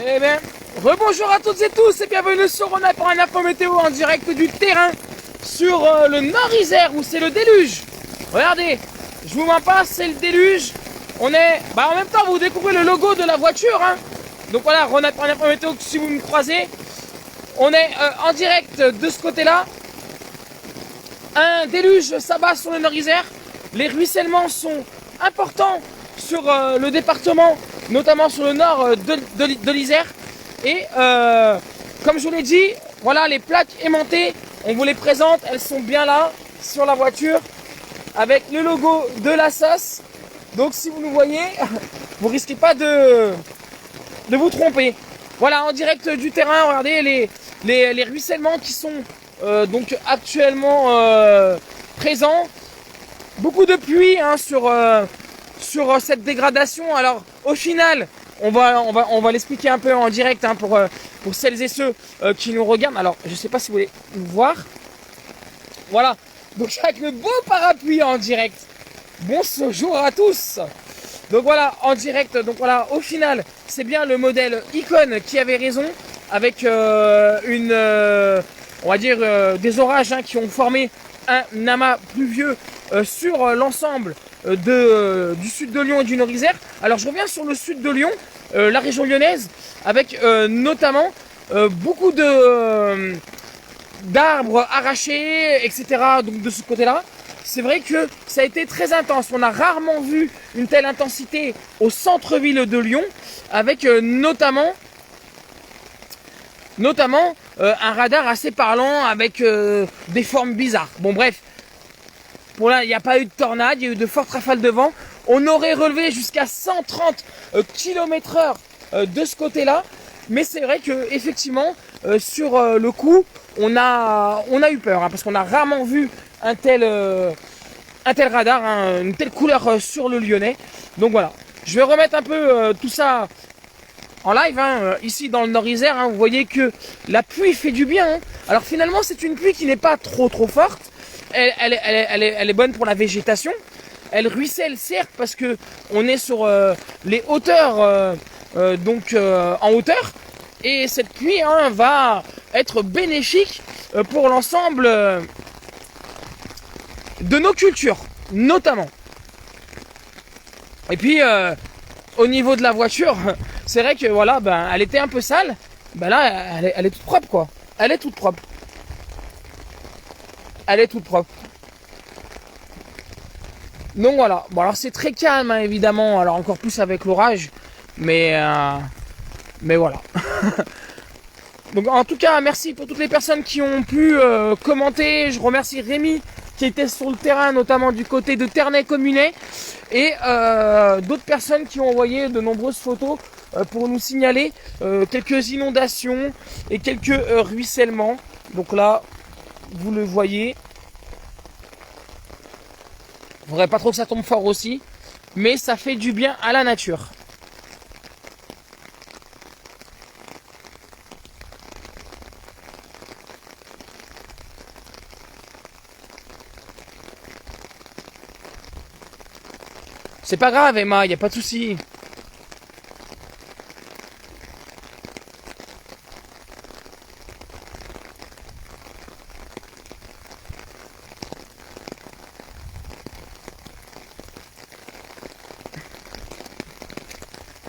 Eh bien, rebonjour à toutes et tous et bienvenue sur On a pour un info météo en direct du terrain sur le Nord-Isère où c'est le déluge. Regardez, je vous mens pas, c'est le déluge. On est, en même temps vous découvrez le logo de la voiture. Donc voilà, on a pour un info météo si vous me croisez. On est en direct de ce côté-là. Un déluge s'abat sur le Nord-Isère. Les ruissellements sont importants sur le département, notamment sur le nord de l'Isère. Et comme je vous l'ai dit, voilà les plaques aimantées, on vous les présente, elles sont bien là sur la voiture avec le logo de la sauce. Donc si vous nous voyez, vous risquez pas de vous tromper. Voilà, en direct du terrain, regardez les ruissellements qui sont donc actuellement présents. Beaucoup de pluie sur cette dégradation. Alors au final, on va l'expliquer un peu en direct pour celles et ceux qui nous regardent. Alors je sais pas si vous voulez nous voir. Voilà, donc avec le beau parapluie en direct. Bonjour à tous. Donc voilà, en direct, donc voilà, au final, c'est bien le modèle Icon qui avait raison, avec on va dire des orages qui ont formé un amas pluvieux sur l'ensemble du sud de Lyon et du Nord-Isère. Alors je reviens sur le sud de Lyon, la région lyonnaise, avec notamment beaucoup d'arbres arrachés, etc. Donc de ce côté-là. C'est vrai que ça a été très intense. On a rarement vu une telle intensité au centre-ville de Lyon, avec notamment un radar assez parlant avec des formes bizarres. Bon bref, pour là il n'y a pas eu de tornade, il y a eu de fortes rafales de vent. On aurait relevé jusqu'à 130 km/h de ce côté-là. Mais c'est vrai que effectivement sur le coup, on a eu peur parce qu'on a rarement vu un tel radar, une telle couleur sur le Lyonnais. Donc voilà, je vais remettre un peu tout ça en live, ici dans le Nord-Isère. Vous voyez que la pluie fait du bien. Alors finalement, c'est une pluie qui n'est pas trop forte. Elle est bonne pour la végétation. Elle ruisselle certes parce que on est sur les hauteurs, en hauteur. Et cette pluie va être bénéfique pour l'ensemble de nos cultures, notamment. Et puis au niveau de la voiture, c'est vrai que voilà, elle était un peu sale. Là, elle est toute propre, quoi. Elle est toute propre. Elle est toute propre. Donc voilà. Bon, alors c'est très calme, évidemment. Alors encore plus avec l'orage, mais voilà. Donc en tout cas, merci pour toutes les personnes qui ont pu commenter. Je remercie Rémi qui était sur le terrain, notamment du côté de Ternay-Communet, et d'autres personnes qui ont envoyé de nombreuses photos pour nous signaler quelques inondations et quelques ruissellements. Donc là, vous le voyez. Il faudrait pas trop que ça tombe fort aussi, mais ça fait du bien à la nature. C'est pas grave, Emma, y a pas de souci.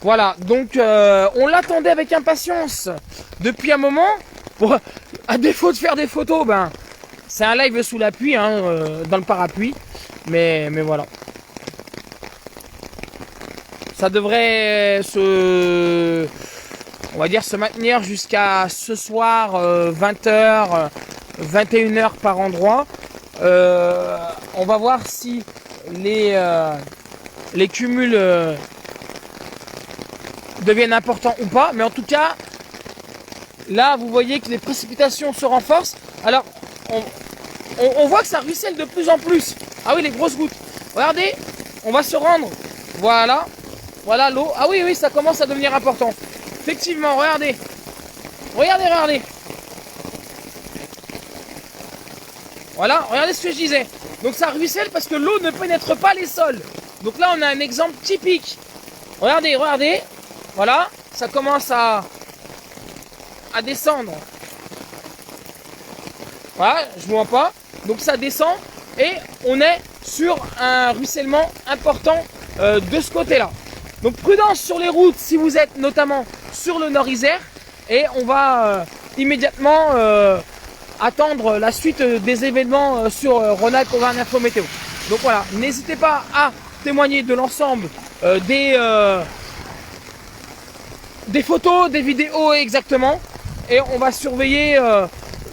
Voilà, donc on l'attendait avec impatience depuis un moment. Bon, à défaut de faire des photos, c'est un live sous la pluie, dans le parapluie. Mais voilà. Ça devrait on va dire se maintenir jusqu'à ce soir 20h, 21h par endroit. On va voir si les cumuls deviennent importants ou pas. Mais en tout cas, là vous voyez que les précipitations se renforcent. Alors on voit que ça ruisselle de plus en plus. Ah oui, les grosses gouttes. Regardez, on va se rendre. Voilà l'eau. Ah oui, ça commence à devenir important. Effectivement, regardez. Regardez. Voilà, regardez ce que je disais. Donc ça ruisselle parce que l'eau ne pénètre pas les sols. Donc là, on a un exemple typique. Regardez. Voilà. ça commence à descendre. Voilà, je ne vois pas. Donc ça descend et on est sur un ruissellement important de ce côté-là. Donc prudence sur les routes si vous êtes notamment sur le Nord-Isère. Et on va immédiatement attendre la suite des événements sur Rhône-Alpes Auvergne Info Météo. Donc voilà, n'hésitez pas à témoigner de l'ensemble des photos, des vidéos exactement. Et on va surveiller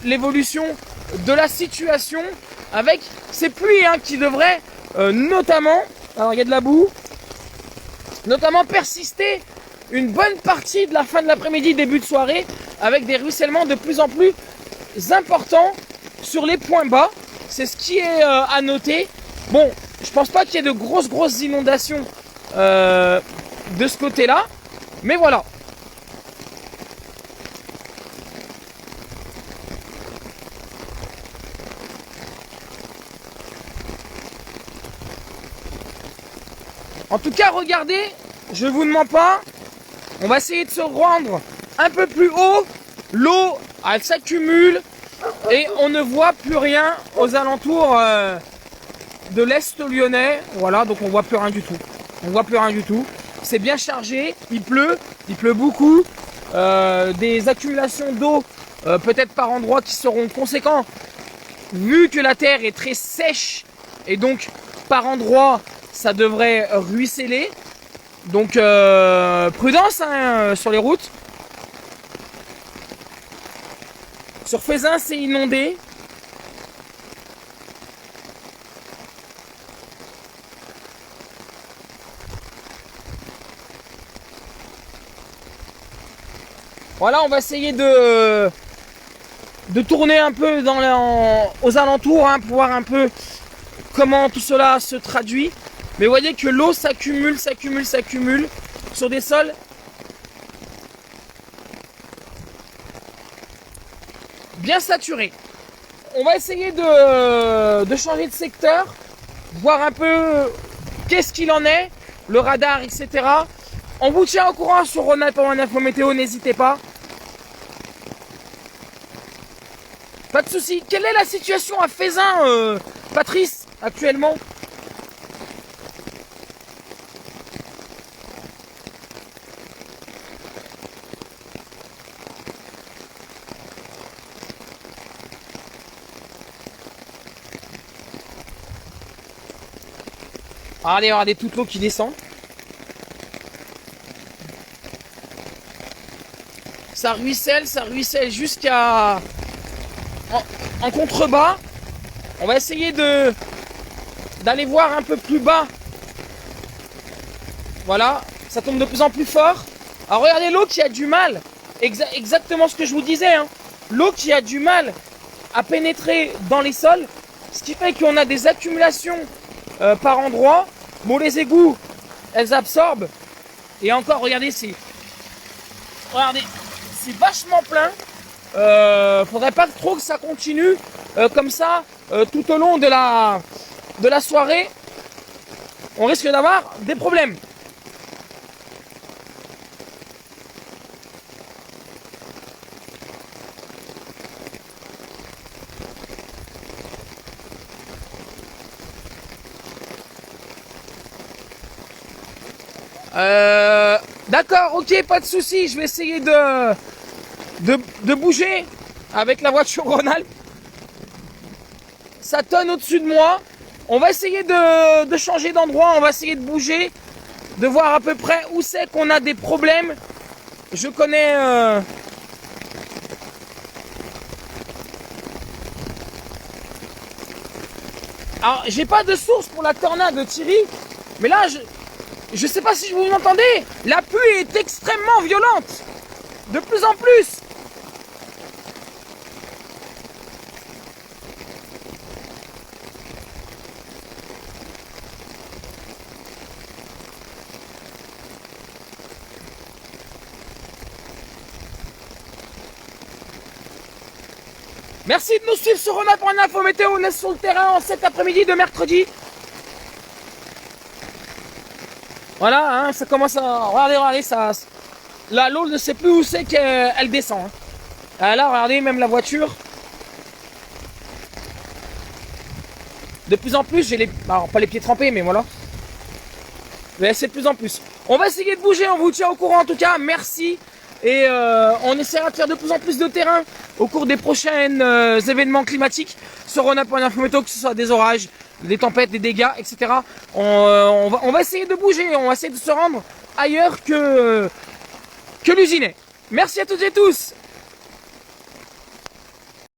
l'évolution de la situation avec ces pluies qui devraient notamment, alors il y a de la boue, notamment persister une bonne partie de la fin de l'après-midi, début de soirée, avec des ruissellements de plus en plus importants sur les points bas. C'est ce qui est à noter. Bon, je pense pas qu'il y ait de grosses inondations de ce côté-là, mais voilà. En tout cas, regardez, je vous mens pas, on va essayer de se rendre un peu plus haut. L'eau, elle s'accumule et on ne voit plus rien aux alentours de l'Est lyonnais. Voilà, donc on voit plus rien du tout. On voit plus rien du tout. C'est bien chargé, il pleut beaucoup. Des accumulations d'eau, peut-être par endroits qui seront conséquents, vu que la terre est très sèche et donc par endroits ça devrait ruisseler. Donc prudence sur les routes. Sur Faisin, c'est inondé. Voilà, on va essayer de tourner un peu aux alentours pour voir un peu comment tout cela se traduit. Mais vous voyez que l'eau s'accumule sur des sols bien saturés. On va essayer de changer de secteur, voir un peu qu'est-ce qu'il en est, le radar, etc. On vous tient au courant sur Rhône-Alpes Info Météo, n'hésitez pas. Pas de soucis. Quelle est la situation à Faisin, Patrice, actuellement ? Regardez toute l'eau qui descend. Ça ruisselle jusqu'à en contrebas. On va essayer d'aller voir un peu plus bas. Voilà, ça tombe de plus en plus fort. Alors regardez l'eau qui a du mal, exactement ce que je vous disais, l'eau qui a du mal à pénétrer dans les sols, ce qui fait qu'on a des accumulations par endroits. Bon, les égouts, elles absorbent. Et encore, regardez, c'est vachement plein. Faudrait pas trop que ça continue comme ça tout au long de la soirée. On risque d'avoir des problèmes. D'accord, ok, pas de souci. Je vais essayer de bouger avec la voiture Rhône-Alpes. Ça tonne au-dessus de moi. On va essayer de changer d'endroit. On va essayer de bouger, de voir à peu près où c'est qu'on a des problèmes. Je connais alors j'ai pas de source pour la tornade de Thierry, mais là je sais pas si vous m'entendez. La pluie est extrêmement violente. De plus en plus. Merci de nous suivre sur Rhône-Alpes Info Météo. On est sur le terrain en cet après-midi de mercredi. Voilà, ça commence à... Regardez, ça... Là, l'eau ne sait plus où c'est qu'elle descend. Hein. Ah, là, regardez, même la voiture. De plus en plus, j'ai les... Alors, pas les pieds trempés, mais voilà. Mais c'est de plus en plus. On va essayer de bouger, on vous tient au courant en tout cas. Merci. Et on essaiera de faire de plus en plus de terrain au cours des prochains événements climatiques sur Rhône-Alpes Météo, que ce soit des orages, des tempêtes, des dégâts, etc. On va essayer de bouger, on va essayer de se rendre ailleurs que l'usinet. Merci à toutes et tous.